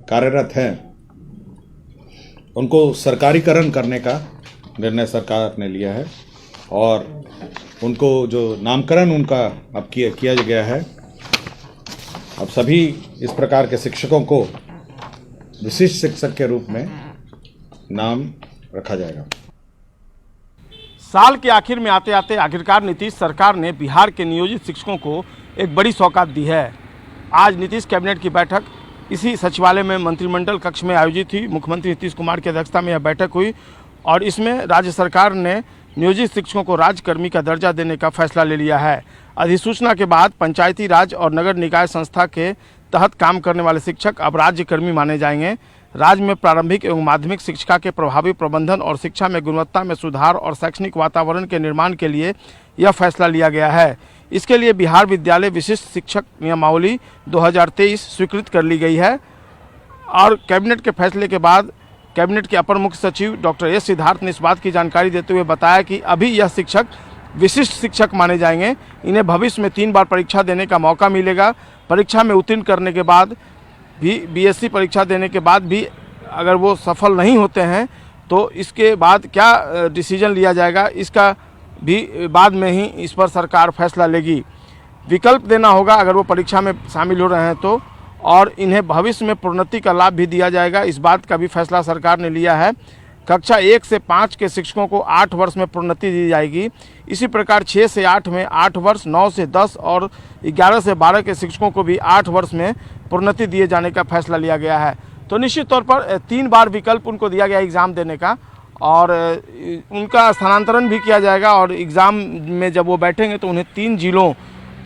कार्यरत हैं उनको सरकारीकरण करने का निर्णय सरकार ने लिया है और उनको जो नामकरण उनका अब किया गया है। अब सभी इस प्रकार के शिक्षकों को विशिष्ट शिक्षक के रूप में नाम रखा जाएगा। साल के आखिर में आते आते आखिरकार नीतीश सरकार ने बिहार के नियोजित शिक्षकों को एक बड़ी सौगात दी है। आज नीतीश कैबिनेट की बैठक इसी सचिवालय में मंत्रिमंडल कक्ष में आयोजित हुई। मुख्यमंत्री नीतीश कुमार की अध्यक्षता में यह बैठक हुई और इसमें राज्य सरकार ने नियोजित शिक्षकों को राज्यकर्मी का दर्जा देने का फैसला ले लिया है। अधिसूचना के बाद पंचायती राज और नगर निकाय संस्था के तहत काम करने वाले शिक्षक अब राज्यकर्मी माने जाएंगे। राज्य में प्रारंभिक एवं माध्यमिक शिक्षा के प्रभावी प्रबंधन और शिक्षा में गुणवत्ता में सुधार और शैक्षणिक वातावरण के निर्माण के लिए यह फैसला लिया गया है। इसके लिए बिहार विद्यालय विशिष्ट शिक्षक नियमावली 2023 स्वीकृत कर ली गई है और कैबिनेट के फैसले के बाद कैबिनेट के अपर मुख्य सचिव डॉक्टर एस सिद्धार्थ ने इस बात की जानकारी देते हुए बताया कि अभी यह शिक्षक विशिष्ट शिक्षक माने जाएंगे। इन्हें भविष्य में 3 बार परीक्षा देने का मौका मिलेगा। परीक्षा में उत्तीर्ण करने के बाद भी बीएससी परीक्षा देने के बाद भी अगर वो सफल नहीं होते हैं तो इसके बाद क्या डिसीजन लिया जाएगा इसका भी बाद में ही इस पर सरकार फैसला लेगी। विकल्प देना होगा अगर वो परीक्षा में शामिल हो रहे हैं तो, और इन्हें भविष्य में प्रोन्नति का लाभ भी दिया जाएगा। इस बात का भी फैसला सरकार ने लिया है। कक्षा 1 से 5 के शिक्षकों को 8 वर्ष में प्रोन्नति दी जाएगी। इसी प्रकार 6 से 8 में 8 वर्ष, 9 से 10 और 11 से 12 के शिक्षकों को भी 8 वर्ष में प्रोन्नति दिए जाने का फैसला लिया गया है। तो निश्चित तौर पर 3 बार विकल्प उनको दिया गया एग्ज़ाम देने का और उनका स्थानांतरण भी किया जाएगा और एग्ज़ाम में जब वो बैठेंगे तो उन्हें 3 जिलों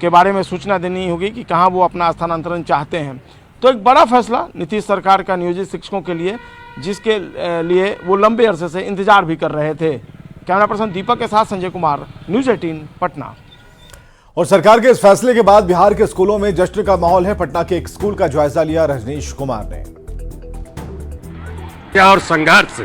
के बारे में सूचना देनी होगी कि कहाँ वो अपना स्थानांतरण चाहते हैं। तो एक बड़ा फैसला नीतीश सरकार का नियोजित शिक्षकों के लिए, जिसके लिए वो लंबे अरसे से इंतजार भी कर रहे थे। कैमरा पर्सन दीपक के साथ संजय कुमार, न्यूज़ 18 पटना। और सरकार के इस फैसले के बाद बिहार के स्कूलों में जश्न का माहौल है। पटना के एक स्कूल का जायजा लिया रजनीश कुमार ने। और संघर्ष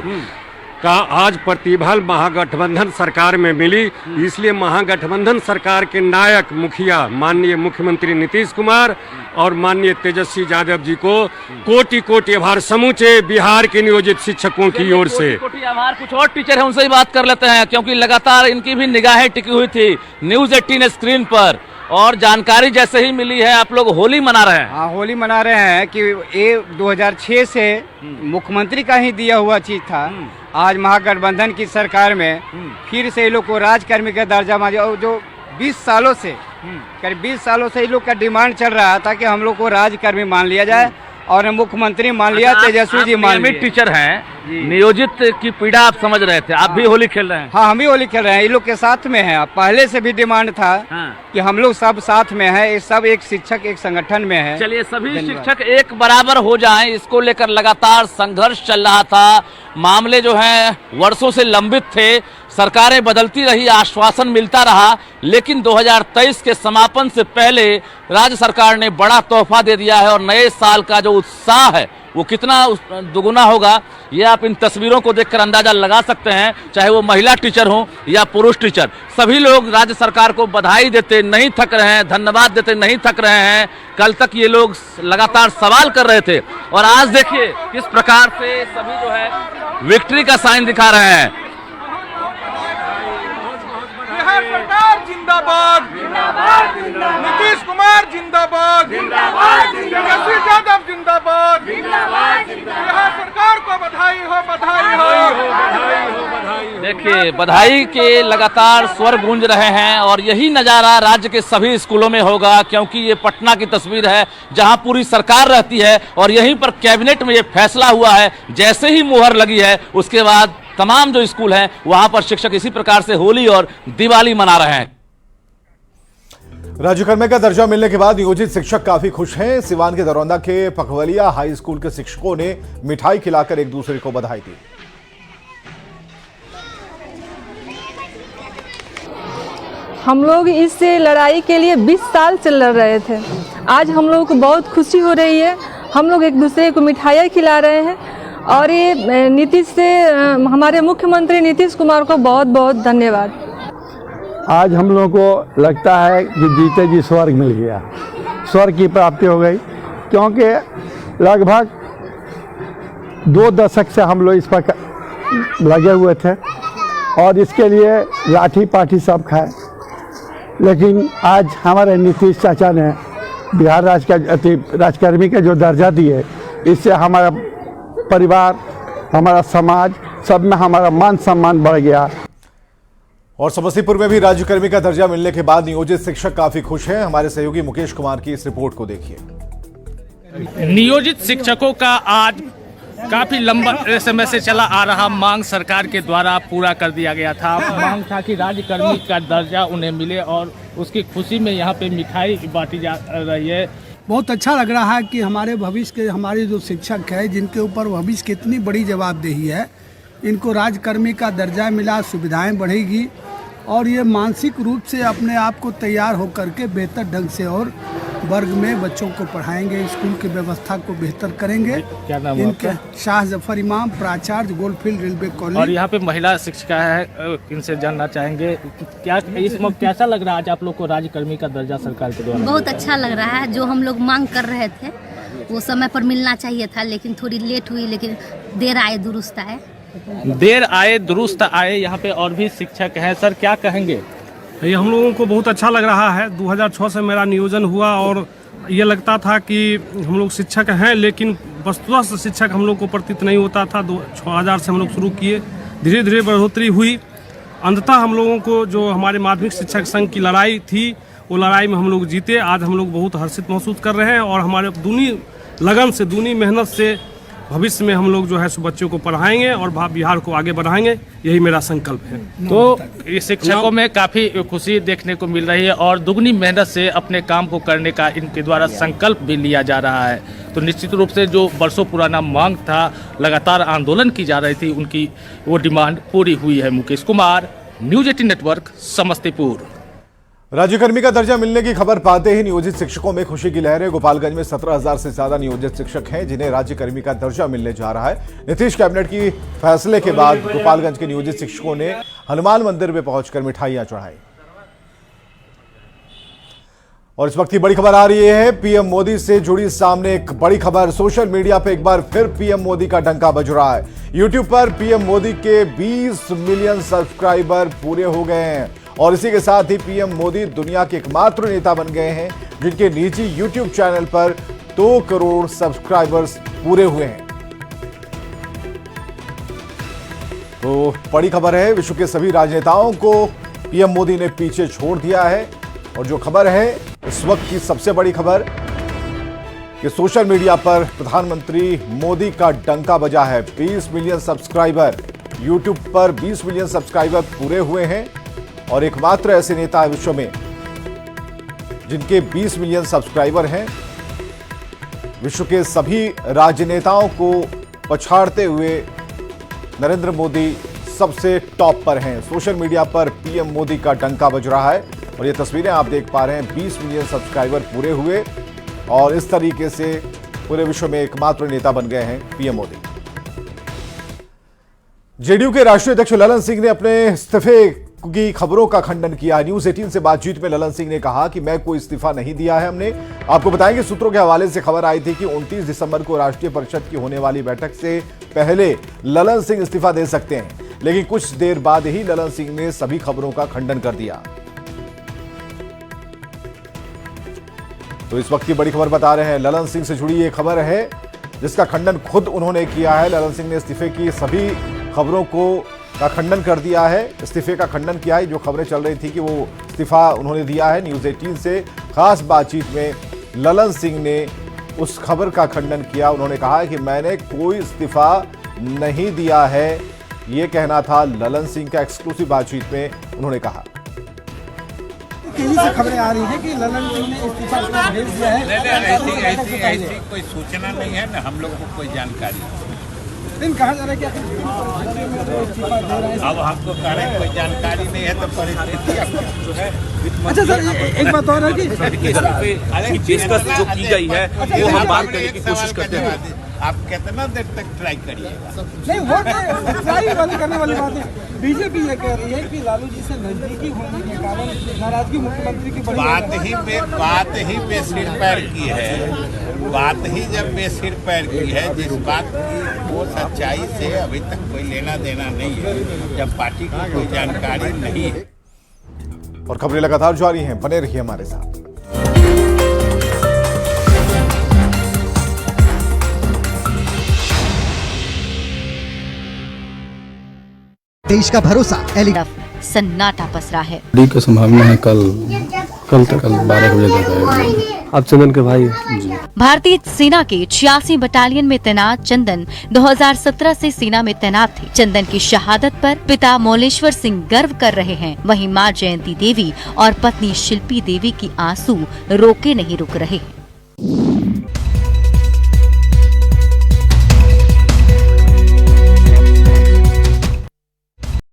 का आज प्रतिफल महागठबंधन सरकार में मिली, इसलिए महागठबंधन सरकार के नायक मुखिया माननीय मुख्यमंत्री नीतीश कुमार और माननीय तेजस्वी यादव जी को कोटि कोटि आभार समूचे बिहार के नियोजित शिक्षकों की ओर से। कोटि आभार। कुछ और टीचर है उनसे ही बात कर लेते हैं क्योंकि लगातार इनकी भी निगाहें टिकी हुई थी न्यूज़ 18 स्क्रीन पर और जानकारी जैसे ही मिली है आप लोग होली मना रहे हैं। हाँ, होली मना रहे हैं कि ये 2006 से मुख्यमंत्री का ही दिया हुआ चीज था। आज महागठबंधन की सरकार में फिर से ये लोग को राजकर्मी का दर्जा मांगे और जो 20 सालों से करीब 20 सालों से ये लोग का डिमांड चल रहा था कि हम लोग को राजकर्मी मान लिया जाए और मुख्यमंत्री मान लिया, तेजस्वी जी मान लिया। टीचर हैं, नियोजित की पीड़ा आप समझ रहे थे, आप भी होली खेल रहे हैं। हाँ, हम भी होली खेल रहे हैं, ये लोग के साथ में है। पहले से भी डिमांड था कि हम लोग सब साथ में है, ये सब एक शिक्षक एक संगठन में है। चलिए सभी शिक्षक एक बराबर हो जाएं, इसको लेकर लगातार संघर्ष चल रहा था। मामले जो हैं वर्षों से लंबित थे, सरकारें बदलती रही, आश्वासन मिलता रहा, लेकिन 2023 के समापन से पहले राज्य सरकार ने बड़ा तोहफा दे दिया है और नए साल का जो उत्साह है वो कितना दुगुना होगा ये आप इन तस्वीरों को देखकर अंदाजा लगा सकते हैं। चाहे वो महिला टीचर हो या पुरुष टीचर, सभी लोग राज्य सरकार को बधाई देते नहीं थक रहे हैं, धन्यवाद देते नहीं थक रहे हैं। कल तक ये लोग लगातार सवाल कर रहे थे और आज देखिए किस प्रकार से सभी जो है विक्ट्री का साइन दिखा रहे हैं। बिहार सरकार जिंदाबाद, नीतीश कुमार जिंदाबाद, तेजस्वी यादव जिंदाबाद, बिहार सरकार को बधाई हो, बधाई हो, बधाई हो, बधाई हो। देखिए बधाई के लगातार स्वर गूंज रहे हैं और यही नज़ारा राज्य के सभी स्कूलों में होगा क्योंकि ये पटना की तस्वीर है जहां पूरी सरकार रहती है और यहीं पर कैबिनेट में ये फैसला हुआ है। जैसे ही मुहर लगी है उसके बाद तमाम जो स्कूल हैं वहां पर शिक्षक इसी प्रकार से होली और दिवाली मना रहे हैं। राज्यकर्मी का दर्जा मिलने के बाद नियोजित शिक्षक काफी खुश हैं। सिवान के दरौंदा के पखवलिया हाई स्कूल के शिक्षकों ने मिठाई खिलाकर एक दूसरे को बधाई दी। हम लोग इस लड़ाई के लिए 20 साल से लड़ रहे थे। आज हम लोगों को बहुत खुशी हो रही है। हम लोग एक दूसरे को मिठाइयाँ खिला रहे हैं और ये नीतीश से हमारे मुख्यमंत्री नीतीश कुमार को बहुत बहुत धन्यवाद। आज हम लोगों को लगता है कि जीते जी स्वर्ग मिल गया, स्वर्ग की प्राप्ति हो गई क्योंकि लगभग 2 दशक से हम लोग इस पर लगे हुए थे और इसके लिए लाठी पाठी सब खाए, लेकिन आज हमारे नीतीश चाचा ने बिहार राजकर्मी का जो दर्जा दिए, इससे हमारा परिवार, हमारा समाज, सब में हमारा मान सम्मान बढ़ गया। और समस्तीपुर में भी राज्यकर्मी का दर्जा मिलने के बाद नियोजित शिक्षक काफी खुश हैं। हमारे सहयोगी मुकेश कुमार की इस रिपोर्ट को देखिए। नियोजित शिक्षकों का आज काफी लंबा समय से चला आ रहा मांग सरकार के द्वारा पूरा कर दिया गया था। मांग था कि राज्यकर्मी का दर्जा उन्हें मिले और उसकी खुशी में यहाँ पे मिठाई बांटी जा रही है। बहुत अच्छा लग रहा है कि हमारे भविष्य के हमारे जो शिक्षक हैं, जिनके ऊपर भविष्य की इतनी बड़ी जवाबदेही है, इनको राज्यकर्मी का दर्जा मिला, सुविधाएं बढ़ेगी और ये मानसिक रूप से अपने आप को तैयार होकर के बेहतर ढंग से और वर्ग में बच्चों को पढ़ाएंगे, स्कूल की व्यवस्था को बेहतर करेंगे। क्या नाम है इनके? शाह जफर इमाम, प्राचार्य, गोल्डफील्ड रेलवे कॉलेज। और यहाँ पे महिला शिक्षिका है, इनसे जानना चाहेंगे क्या इस वक्त कैसा लग रहा है आज आप लोग को राज्यकर्मी का दर्जा सरकार के द्वारा? बहुत अच्छा लग रहा है। जो हम लोग मांग कर रहे थे वो समय पर मिलना चाहिए था, लेकिन थोड़ी लेट हुई, लेकिन देर आए दुरुस्त आए। देर आए दुरुस्त आए। यहाँ पे और भी शिक्षक हैं, सर क्या कहेंगे? ये हम लोगों को बहुत अच्छा लग रहा है। 2006 से मेरा नियोजन हुआ और ये लगता था कि हम लोग शिक्षक हैं, लेकिन वस्तुतः शिक्षक हम लोग को प्रतीत नहीं होता था। 2000 से हम लोग शुरू किए, धीरे धीरे बढ़ोतरी हुई। अंततः हम लोगों को जो हमारे माध्यमिक शिक्षक संघ की लड़ाई थी, वो लड़ाई में हम लोग जीते। आज हम लोग बहुत हर्षित महसूस कर रहे हैं और हमारे दूनी लगन से, दूनी मेहनत से भविष्य में हम लोग जो है सो बच्चों को पढ़ाएंगे और बिहार को आगे बढ़ाएंगे, यही मेरा संकल्प है। तो ये शिक्षकों में काफ़ी खुशी देखने को मिल रही है और दुगनी मेहनत से अपने काम को करने का इनके द्वारा संकल्प भी लिया जा रहा है। तो निश्चित रूप से जो बरसों पुराना मांग था, लगातार आंदोलन की जा रही थी, उनकी वो डिमांड पूरी हुई है। Mukesh Kumar, news 18 network, Samastipur. राज्यकर्मी का दर्जा मिलने की खबर पाते ही नियोजित शिक्षकों में खुशी की लहर है। गोपालगंज में 17,000 से ज्यादा नियोजित शिक्षक हैं जिन्हें राज्यकर्मी का दर्जा मिलने जा रहा है। नीतीश कैबिनेट की फैसले के बाद गोपालगंज के नियोजित शिक्षकों ने हनुमान मंदिर में पहुंचकर मिठाइयां चढ़ाई। और इस वक्त की बड़ी खबर आ रही है पीएम मोदी से जुड़ी सामने एक बड़ी खबर। सोशल मीडिया पर एक बार फिर पीएम मोदी का डंका बज रहा है। यूट्यूब पर पीएम मोदी के 20 मिलियन सब्सक्राइबर पूरे हो गए हैं और इसी के साथ ही पीएम मोदी दुनिया के एकमात्र नेता बन गए हैं जिनके निजी यूट्यूब चैनल पर 2 करोड़ सब्सक्राइबर्स पूरे हुए हैं। तो बड़ी खबर है, विश्व के सभी राजनेताओं को पीएम मोदी ने पीछे छोड़ दिया है। और जो खबर है इस वक्त की सबसे बड़ी खबर कि सोशल मीडिया पर प्रधानमंत्री मोदी का डंका बजा है। 20 मिलियन सब्सक्राइबर, यूट्यूब पर 20 मिलियन सब्सक्राइबर पूरे हुए हैं और एकमात्र ऐसे नेता है विश्व में जिनके 20 मिलियन सब्सक्राइबर हैं। विश्व के सभी राजनेताओं को पछाड़ते हुए नरेंद्र मोदी सबसे टॉप पर हैं। सोशल मीडिया पर पीएम मोदी का डंका बज रहा है और ये तस्वीरें आप देख पा रहे हैं। 20 मिलियन सब्सक्राइबर पूरे हुए और इस तरीके से पूरे विश्व में एकमात्र नेता बन गए हैं पीएम मोदी। जेडीयू के राष्ट्रीय अध्यक्ष ललन सिंह ने अपने इस्तीफे की खबरों का खंडन किया। न्यूज 18 से बातचीत में ललन सिंह ने कहा कि मैं कोई इस्तीफा नहीं दिया है। हमने आपको बताएंगे, सूत्रों के हवाले से खबर आई थी कि 29 दिसंबर को राष्ट्रीय परिषद की होने वाली बैठक से पहले ललन सिंह इस्तीफा दे सकते हैं, लेकिन कुछ देर बाद ही ललन सिंह ने सभी खबरों का खंडन कर दिया। तो इस वक्त की बड़ी खबर बता रहे हैं, ललन सिंह से जुड़ी ये खबर है जिसका खंडन खुद उन्होंने किया है। ललन सिंह ने इस्तीफे की सभी खबरों का खंडन कर दिया है, इस्तीफे का खंडन किया है। जो खबरें चल रही थी कि वो इस्तीफा उन्होंने दिया है, न्यूज 18 से खास बातचीत में ललन सिंह ने उस खबर का खंडन किया। उन्होंने कहा कि मैंने कोई इस्तीफा नहीं दिया है, ये कहना था ललन सिंह का। एक्सक्लूसिव बातचीत में उन्होंने कहा, तेजी से खबरें आ रही है कि ललन सिंह ने इस्तीफा भेज दिया है। ऐसी कोई सूचना नहीं है ना, हम लोग को कोई जानकारी। लेकिन कहा जा रहा है कि इस्तीफा दे रहे हैं। अब हमको कह रहे हैं कोई जानकारी नहीं है तो परिस्थिति। अच्छा सर, एक बात और है कि पेशकश जो की गई है वो हम बात करने की कोशिश करते हैं। आप कितना देर तक ट्राई करिएगा? नहीं वो तो ट्राई वाली करने वाली बात है। बीजेपी ये कह रही है कि लालू जी से नजदीकी होने के कारण नाराजगी मुख्यमंत्री की बड़ी बात ही बेसिर पैर की है। बात ही जब बेसिर पैर की है, जिस बात की वो सच्चाई से अभी तक कोई लेना देना नहीं है, जब पार्टी की कोई जानकारी नहीं है। और खबरें लगातार जारी हैं, बने रहिए हमारे साथ। देश का भरोसा सन्नाटा पसरा है। की संभावना है कल तक 12 बजे तक। आप चंदन के भाई जी। भारतीय सेना के 86 बटालियन में तैनात चंदन 2017 से सेना में तैनात थे। चंदन की शहादत पर पिता मौलेश्वर सिंह गर्व कर रहे हैं, वहीं मां जयंती देवी और पत्नी शिल्पी देवी की आंसू रोके नहीं रुक रहे हैं।